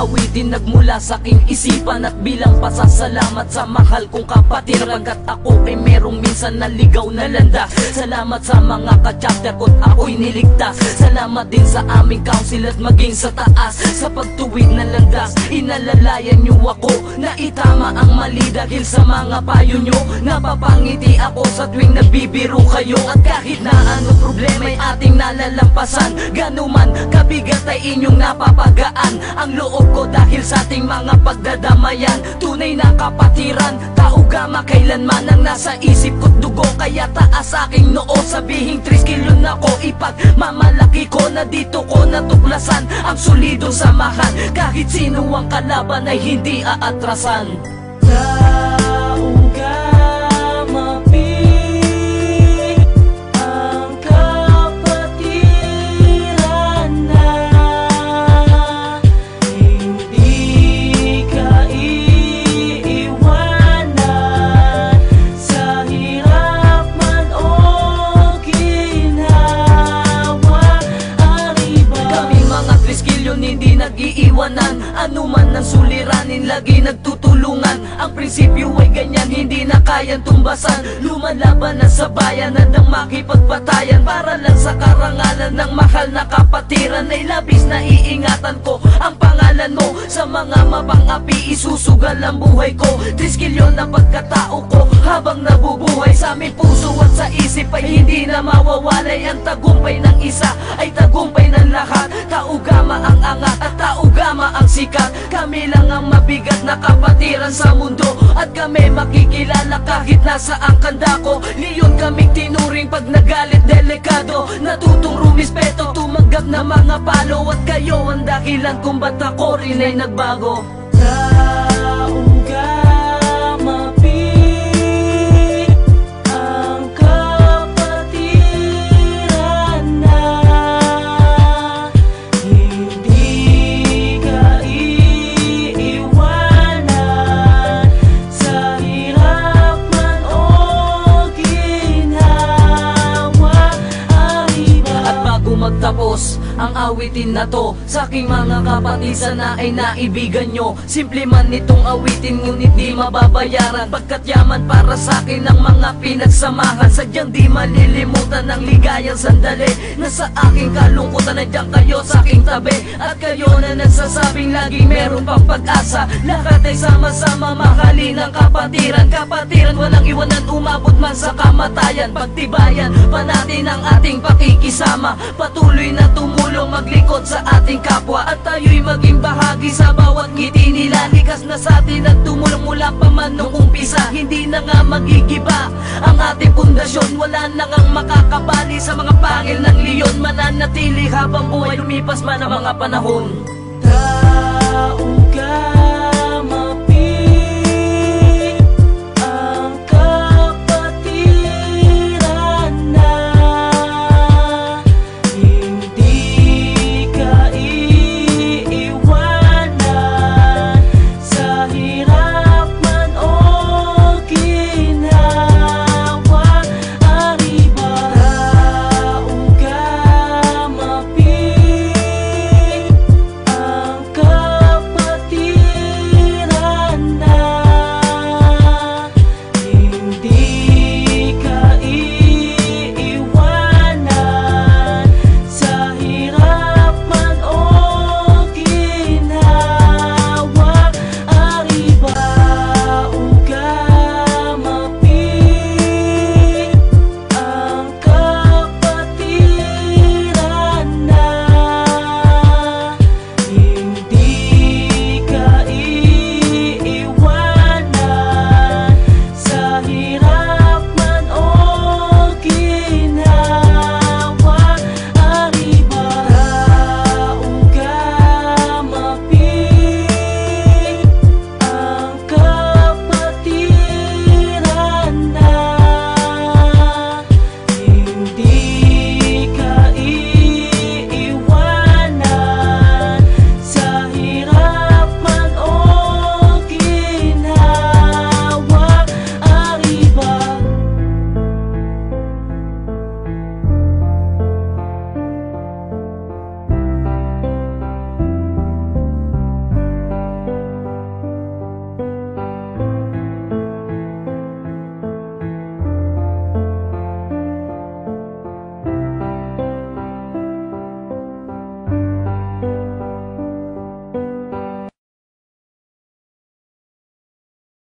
awitin nagmula sa aking isipan, at bilang pasasalamat sa mahal kong kapatid. Pagkat ako ay merong minsan naligaw na landas, salamat sa mga ka-chapter ko't ako'y niligtas. Salamat din sa aming council at maging sa taas, sa pagtuwid ng landas inalalayan nyo ako na itama ang mali. Dahil sa mga payo nyo napapangiti ako sa tuwing nabibiro kayo. At kahit na anong problema ay ating nalalampasan, ganuman kabigat ay inyong napapagaan ang loob ko dahil sa ating mga pagdadamayan. Tunay na kapatiran, tao gama kailanman ang nasa isip ko't dugo. Kaya taas aking noo, sabihing 3 kilyon ako, ipagmamalaki ko na dito ko natuklasan ang solidong samahan. Kahit sino ang kalaban ay hindi aatrasan. Tao gama ang kapatiran na hindi ka iiwanan sa hirap man o ginhawa. Kaming mga 3 kilyon hindi nag-iiwanan, anuman ang suliranin lagi nagtutulungan. Ang prinsipyo ay ganyan, hindi na kayang tumbasan. Lumalaban na sa bayan at ang makipagpatayan, para lang sa karangalan ng mahal na kapatiran. Ay labis na iingatan ko ang pangalan mo, sa mga mapang-api isusugal ang buhay ko. 3 kilyon na pagkatao ko habang nabubuhay, sa aming puso at sa isip ay hindi na mawawalay. Ang tagumpay ng isa ay tagumpay ng lahat. Tao gama ang angat at tao gama ang sikat. Kami lang ang mabigat na kapatiran sa mundo, at kami makikilala kahit nasa ang kanda ko. Leon kaming tinuring pag nagalit delikado, natutong rumispeto, tumanggap na mga palo. At kayo ang dahilan kung ba't ako rin ay nagbago. Tao gama ang kapatiran na hindi ka iiwanan sa hirap man o ginhawa. At bago magtapos ang awitin na to, sa aking mga kapatid sana ay naibigan nyo. Simple man itong awitin ngunit di mababayaran, pagkat yaman para sa akin ang mga pinagsamahan. Sadyang di malilimutan ang ligayang sandali na sa aking kalungkutan nandiyan kayo sa aking tabi. At kayo na nagsasabing lagi meron pang pag-asa. Lahat ay sama-sama mahalin ang kapatiran. Kapatiran walang iwanan, umabot man sa kamatayan. Pagtibayan pa natin ang ating pakikisama, patuloy na tumulong maglikod sa ating kapwa, at tayo'y maging bahagi sa bawat ngiti nila. Likas na sa atin at tumulong mula pa man nung umpisa. Hindi na nga magigiba ang ating pundasyon, wala na ngang makakabali sa mga pangil ng leon. Mananatili habang buhay lumipas man ang mga panahon.